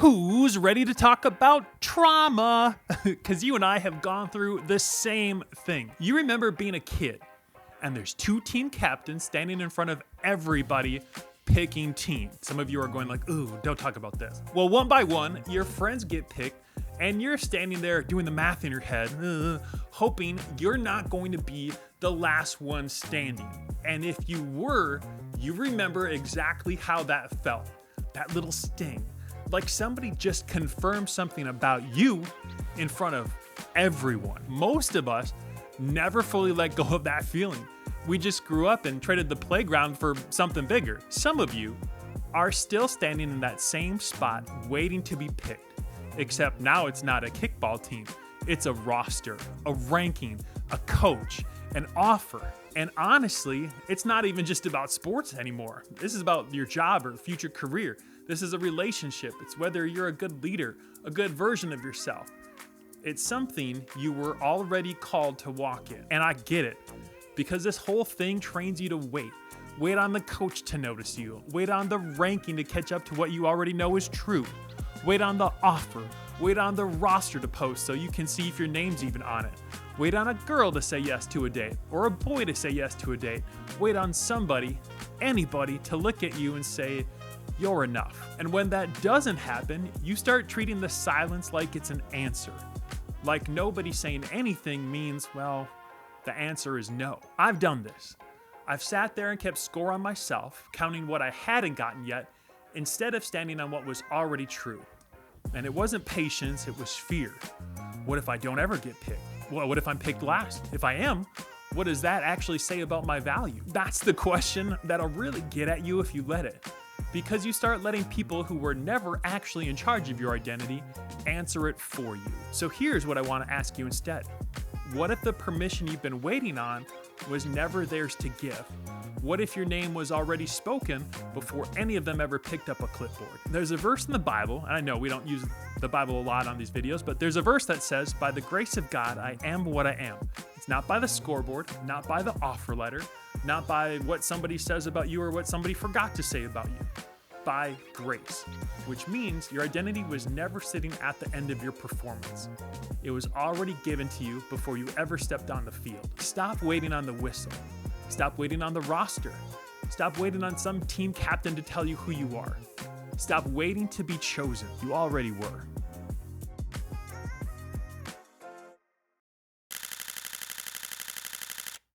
Who's ready to talk about trauma? Because you and I have gone through the same thing. You remember being a kid, and there's two team captains standing in front of everybody picking teams. Some of you are going like, ooh, don't talk about this. Well, one by one, your friends get picked, and you're standing there doing the math in your head, hoping you're not going to be the last one standing. And if you were, you remember exactly how that felt. That little sting. Like somebody just confirmed something about you in front of everyone. Most of us never fully let go of that feeling. We just grew up and traded the playground for something bigger. Some of you are still standing in that same spot waiting to be picked, except now it's not a kickball team. It's a roster, a ranking, a coach, an offer. And honestly, it's not even just about sports anymore. This is about your job or future career. This is a relationship. It's whether you're a good leader, a good version of yourself. It's something you were already called to walk in. And I get it, because this whole thing trains you to wait. Wait on the coach to notice you. Wait on the ranking to catch up to what you already know is true. Wait on the offer. Wait on the roster to post so you can see if your name's even on it. Wait on a girl to say yes to a date, or a boy to say yes to a date. Wait on somebody, anybody, to look at you and say, you're enough. And when that doesn't happen, you start treating the silence like it's an answer. Like nobody saying anything means, well, the answer is no. I've done this. I've sat there and kept score on myself, counting what I hadn't gotten yet, instead of standing on what was already true. And it wasn't patience, it was fear. What if I don't ever get picked? Well, what if I'm picked last? If I am, what does that actually say about my value? That's the question that'll really get at you if you let it. Because you start letting people who were never actually in charge of your identity answer it for you. So here's what I want to ask you instead. What if the permission you've been waiting on was never theirs to give? What if your name was already spoken before any of them ever picked up a clipboard? There's a verse in the Bible, and I know we don't use the Bible a lot on these videos, but there's a verse that says, by the grace of God, I am what I am. It's not by the scoreboard, not by the offer letter, not by what somebody says about you or what somebody forgot to say about you. By grace, which means your identity was never sitting at the end of your performance. It was already given to you before you ever stepped on the field. Stop waiting on the whistle. Stop waiting on the roster. Stop waiting on some team captain to tell you who you are. Stop waiting to be chosen. You already were.